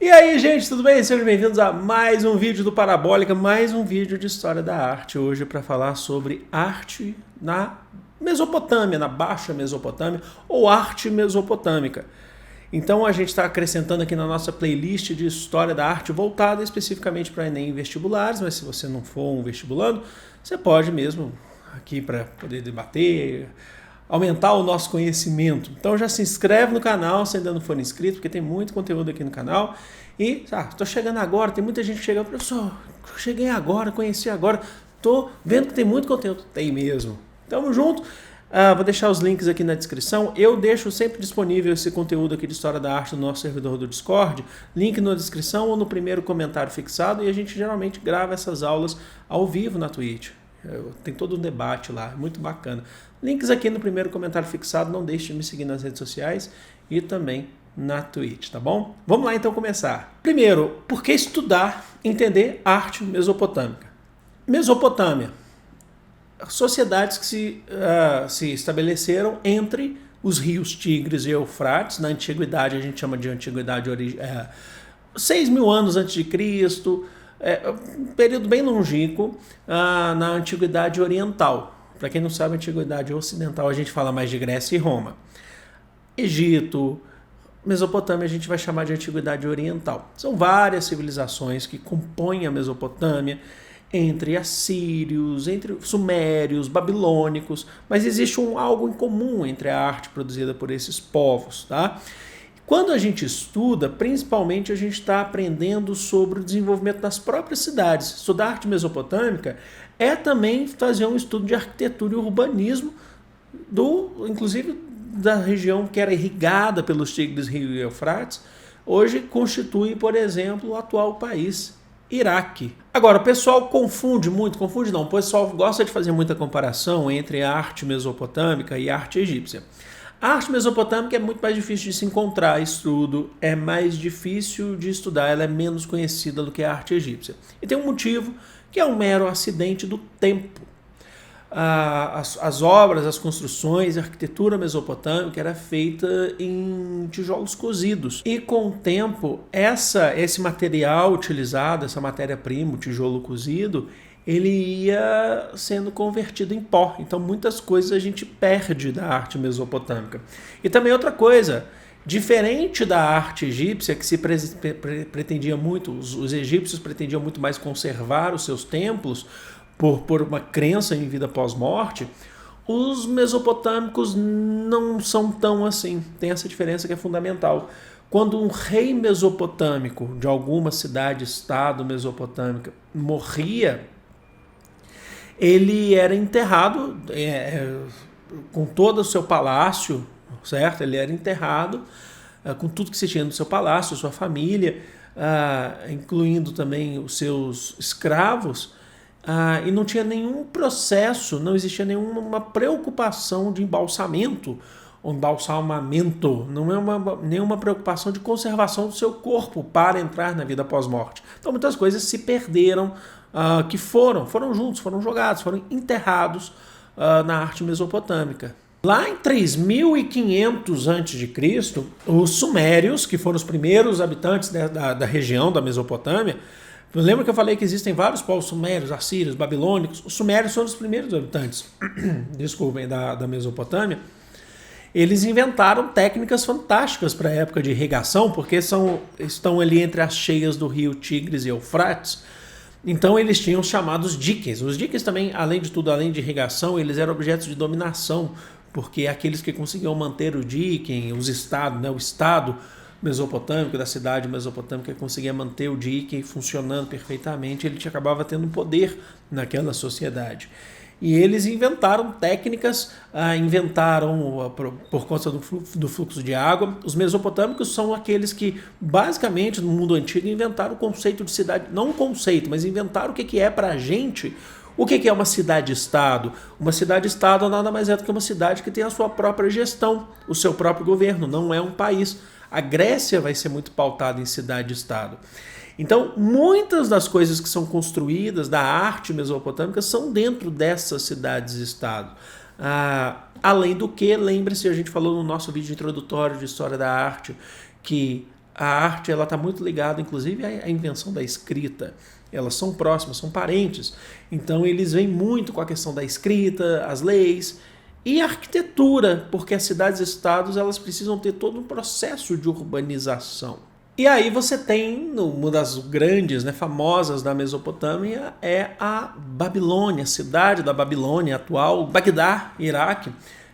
E aí, gente, tudo bem? Sejam bem-vindos a mais um vídeo do Parabólica, mais um vídeo de História da Arte, hoje para falar sobre arte na Mesopotâmia, na Baixa Mesopotâmia ou arte mesopotâmica. Então a gente está acrescentando aqui na nossa playlist de História da Arte voltada especificamente para Enem e vestibulares, mas se você não for um vestibulando, você pode mesmo aqui para poder debater, aumentar o nosso conhecimento. Então já se inscreve no canal se ainda não for inscrito, porque tem muito conteúdo aqui no canal. E estou chegando agora, tem muita gente que chega, professor, cheguei agora, conheci agora, estou vendo que tem muito conteúdo. Tem mesmo. Tamo junto. Vou deixar os links aqui na descrição. Eu deixo sempre disponível esse conteúdo aqui de História da Arte no nosso servidor do Discord. Link na descrição ou no primeiro comentário fixado. E a gente geralmente grava essas aulas ao vivo na Twitch. Tem todo um debate lá, muito bacana. Links aqui no primeiro comentário fixado. Não deixe de me seguir nas redes sociais e também na Twitch, tá bom? Vamos lá então começar. Primeiro, por que estudar, entender arte mesopotâmica? Mesopotâmia. Sociedades que se estabeleceram entre os rios Tigres e Eufrates. Na antiguidade a gente chama de antiguidade 6.000 anos antes de Cristo, um período bem longínquo na antiguidade oriental. Para quem não sabe, a antiguidade ocidental a gente fala mais de Grécia e Roma. Egito, Mesopotâmia a gente vai chamar de antiguidade oriental. São várias civilizações que compõem a Mesopotâmia, entre assírios, entre sumérios, babilônicos, mas existe algo em comum entre a arte produzida por esses povos, tá? Quando a gente estuda, principalmente a gente está aprendendo sobre o desenvolvimento das próprias cidades. Estudar arte mesopotâmica é também fazer um estudo de arquitetura e urbanismo, inclusive da região que era irrigada pelos Tigres, Rio e Eufrates, hoje constitui, por exemplo, o atual país Iraque. Agora, o pessoal confunde não, o pessoal gosta de fazer muita comparação entre a arte mesopotâmica e a arte egípcia. A arte mesopotâmica é muito mais difícil de se encontrar estudo, é mais difícil de estudar, ela é menos conhecida do que a arte egípcia. E tem um motivo que é um mero acidente do tempo. As obras, as construções, a arquitetura mesopotâmica era feita em tijolos cozidos. E com o tempo, esse material utilizado, essa matéria-prima, o tijolo cozido, ele ia sendo convertido em pó. Então muitas coisas a gente perde da arte mesopotâmica. E também outra coisa, diferente da arte egípcia, que se pretendia muito, os egípcios pretendiam muito mais conservar os seus templos, por uma crença em vida pós-morte, os mesopotâmicos não são tão assim. Tem essa diferença que é fundamental. Quando um rei mesopotâmico de alguma cidade-estado mesopotâmica morria, ele era enterrado com todo o seu palácio, certo? Ele era enterrado com tudo que se tinha no seu palácio, sua família, incluindo também os seus escravos, e não tinha nenhum processo, não existia nenhuma preocupação de embalsamento ou embalsamamento, não é nenhuma preocupação de conservação do seu corpo para entrar na vida pós-morte. Então muitas coisas se perderam, que foram juntos, foram jogados, foram enterrados na arte mesopotâmica. Lá em 3.500 a.C., os sumérios, que foram os primeiros habitantes da região da Mesopotâmia, lembra que eu falei que existem vários povos sumérios, assírios, babilônicos? Os sumérios foram os primeiros habitantes, desculpem, da Mesopotâmia. Eles inventaram técnicas fantásticas para a época de irrigação, porque estão ali entre as cheias do rio Tigres e Eufrates. Então eles tinham os chamados diques. Os diques também, além de tudo, além de irrigação, eles eram objetos de dominação, porque aqueles que conseguiam manter o dique, o estado mesopotâmico, da cidade mesopotâmica, que conseguia manter o dique funcionando perfeitamente, ele acabava tendo poder naquela sociedade. E eles inventaram técnicas, por conta do fluxo de água. Os mesopotâmicos são aqueles que, basicamente, no mundo antigo, inventaram o conceito de cidade, não um conceito, mas inventaram o que é para a gente. O que é uma cidade-estado? Uma cidade-estado nada mais é do que uma cidade que tem a sua própria gestão, o seu próprio governo, não é um país. A Grécia vai ser muito pautada em cidade-estado. Então, muitas das coisas que são construídas da arte mesopotâmica são dentro dessas cidades-estado. Além do que, lembre-se, a gente falou no nosso vídeo introdutório de História da Arte, que a arte ela está muito ligada, inclusive, à invenção da escrita. Elas são próximas, são parentes. Então eles vêm muito com a questão da escrita, as leis e a arquitetura, porque as cidades-estados elas precisam ter todo um processo de urbanização. E aí você tem, uma das grandes, famosas da Mesopotâmia, é a Babilônia, a cidade da Babilônia, atual Bagdá, Iraque,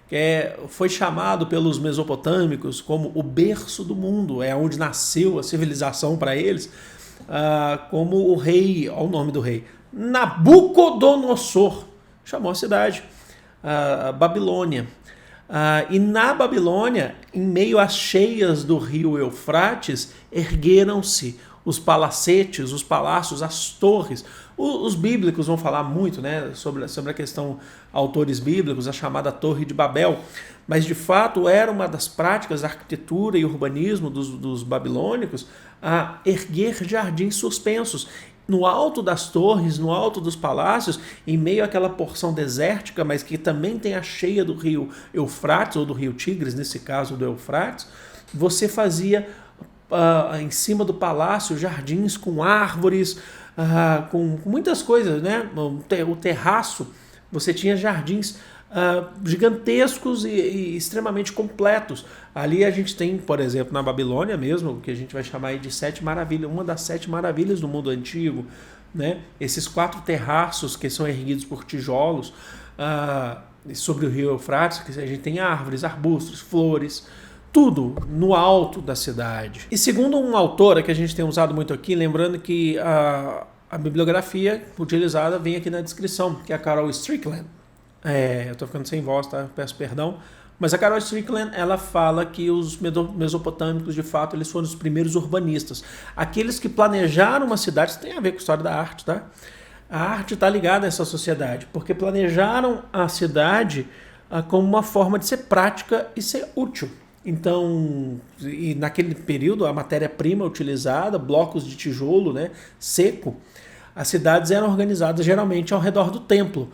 que foi chamado pelos mesopotâmicos como o berço do mundo, é onde nasceu a civilização para eles, como o rei, olha o nome do rei, Nabucodonosor, chamou a cidade, Babilônia. E na Babilônia, em meio às cheias do rio Eufrates, ergueram-se os palacetes, os palácios, as torres. Os bíblicos vão falar muito, sobre a questão, autores bíblicos, a chamada Torre de Babel. Mas, de fato, era uma das práticas da arquitetura e urbanismo dos babilônicos a erguer jardins suspensos. No alto das torres, no alto dos palácios, em meio àquela porção desértica, mas que também tem a cheia do rio Eufrates, ou do rio Tigres, nesse caso do Eufrates, você fazia em cima do palácio jardins com árvores, com muitas coisas, o terraço, você tinha jardins gigantescos e extremamente completos. Ali a gente tem, por exemplo, na Babilônia mesmo, o que a gente vai chamar aí de Sete Maravilhas, uma das Sete Maravilhas do mundo antigo, esses 4 terraços que são erguidos por tijolos sobre o rio Eufrates, que a gente tem árvores, arbustos, flores, tudo no alto da cidade. E segundo um autor que a gente tem usado muito aqui, lembrando que a bibliografia utilizada vem aqui na descrição, que é a Carol Strickland. Eu estou ficando sem voz, tá? Peço perdão. Mas a Carol Strickland, ela fala que os mesopotâmicos, de fato, eles foram os primeiros urbanistas. Aqueles que planejaram uma cidade, isso tem a ver com a história da arte, tá? A arte está ligada a essa sociedade, porque planejaram a cidade como uma forma de ser prática e ser útil. Então, e naquele período, a matéria-prima utilizada, blocos de tijolo, seco, as cidades eram organizadas geralmente ao redor do templo.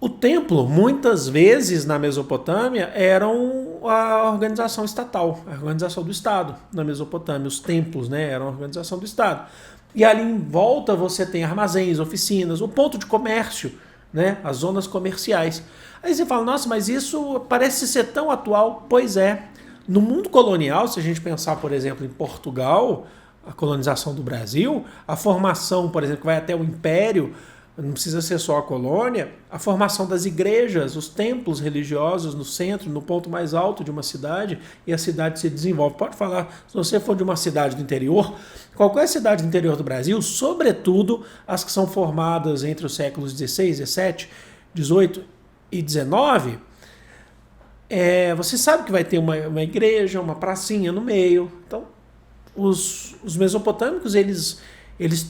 O templo, muitas vezes na Mesopotâmia, era a organização estatal, a organização do Estado na Mesopotâmia. Os templos eram a organização do Estado. E ali em volta você tem armazéns, oficinas, o ponto de comércio, as zonas comerciais. Aí você fala, nossa, mas isso parece ser tão atual. Pois é. No mundo colonial, se a gente pensar, por exemplo, em Portugal, a colonização do Brasil, a formação, por exemplo, que vai até o Império, não precisa ser só a colônia, a formação das igrejas, os templos religiosos no centro, no ponto mais alto de uma cidade, e a cidade se desenvolve. Pode falar, se você for de uma cidade do interior, qualquer cidade do interior do Brasil, sobretudo as que são formadas entre os séculos XVI, XVII, XVIII e XIX, você sabe que vai ter uma igreja, uma pracinha no meio. Então, os mesopotâmicos, eles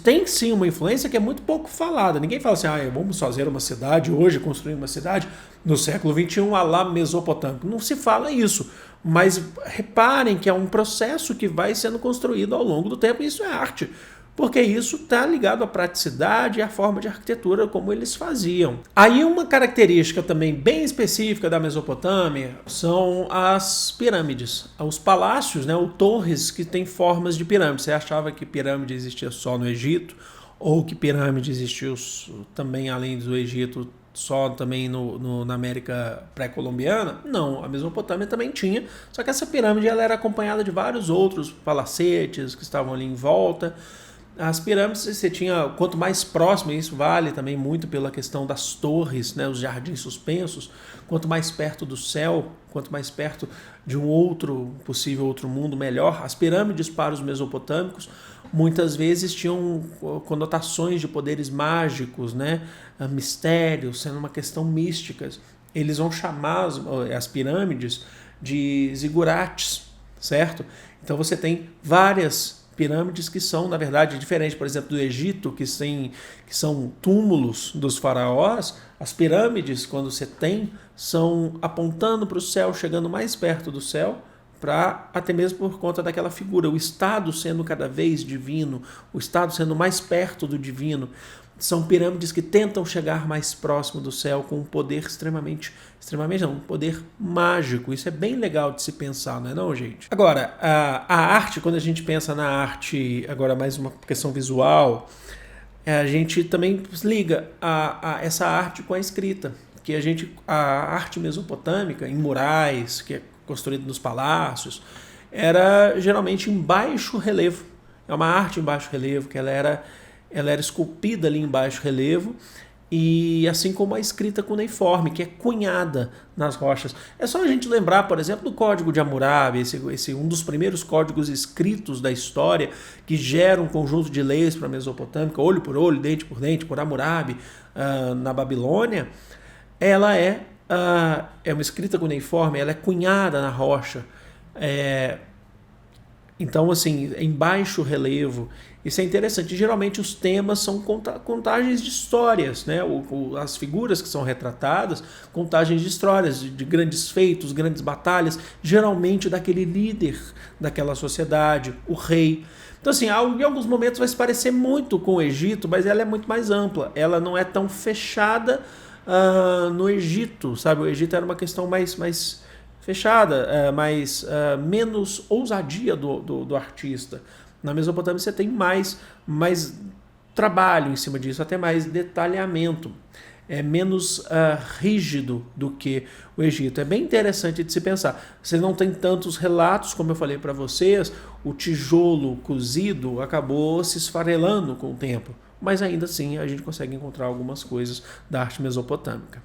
têm sim uma influência que é muito pouco falada. Ninguém fala assim, vamos fazer uma cidade hoje, construir uma cidade no século XXI à lá mesopotâmico. Não se fala isso, mas reparem que é um processo que vai sendo construído ao longo do tempo, e isso é arte, porque isso está ligado à praticidade e à forma de arquitetura como eles faziam. Aí uma característica também bem específica da Mesopotâmia são as pirâmides, os palácios, ou torres que têm formas de pirâmide. Você achava que pirâmide existia só no Egito, ou que pirâmide existiu também além do Egito, só também na América pré-colombiana? Não, a Mesopotâmia também tinha, só que essa pirâmide ela era acompanhada de vários outros palacetes que estavam ali em volta. As pirâmides você tinha, quanto mais próximo, e isso vale também muito pela questão das torres, os jardins suspensos, quanto mais perto do céu, quanto mais perto de um possível outro mundo, melhor. As pirâmides para os mesopotâmicos muitas vezes tinham conotações de poderes mágicos, mistérios, sendo uma questão mística. Eles vão chamar as pirâmides de zigurates, certo? Então você tem várias pirâmides que são, na verdade, diferentes, por exemplo, do Egito, que são túmulos dos faraós. As pirâmides, quando você tem, são apontando para o céu, chegando mais perto do céu, até mesmo por conta daquela figura, o estado sendo cada vez divino, o estado sendo mais perto do divino. São pirâmides que tentam chegar mais próximo do céu com um poder um poder mágico. Isso é bem legal de se pensar, não é não, gente? Agora, a arte, quando a gente pensa na arte, agora mais uma questão visual, a gente também liga essa arte com a escrita, que a arte mesopotâmica, em murais, que é construída nos palácios, era geralmente em baixo relevo. É uma arte em baixo relevo, que ela era esculpida ali em baixo relevo, e assim como a escrita cuneiforme, que é cunhada nas rochas. É só a gente lembrar, por exemplo, do Código de Hammurabi, esse um dos primeiros códigos escritos da história, que gera um conjunto de leis para a Mesopotâmica, olho por olho, dente, por Hammurabi, na Babilônia. Ela é uma escrita cuneiforme, ela é cunhada na rocha. Então, assim, em baixo relevo. Isso é interessante. Geralmente os temas são contagens de histórias, né? As figuras que são retratadas, contagens de histórias, de grandes feitos, grandes batalhas, geralmente daquele líder daquela sociedade, o rei. Então, assim, em alguns momentos vai se parecer muito com o Egito, mas ela é muito mais ampla. Ela não é tão fechada no Egito, sabe? O Egito era uma questão mais fechada, menos ousadia do artista. Na Mesopotâmia você tem mais trabalho em cima disso, até mais detalhamento. É menos rígido do que o Egito. É bem interessante de se pensar. Você não tem tantos relatos, como eu falei para vocês, o tijolo cozido acabou se esfarelando com o tempo, mas ainda assim a gente consegue encontrar algumas coisas da arte mesopotâmica.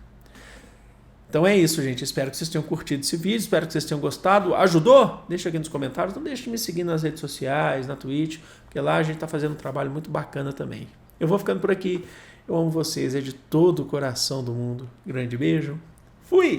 Então é isso, gente. Espero que vocês tenham curtido esse vídeo, espero que vocês tenham gostado. Ajudou? Deixa aqui nos comentários. Não deixe de me seguir nas redes sociais, na Twitch, porque lá a gente está fazendo um trabalho muito bacana também. Eu vou ficando por aqui. Eu amo vocês, é de todo o coração do mundo. Grande beijo. Fui!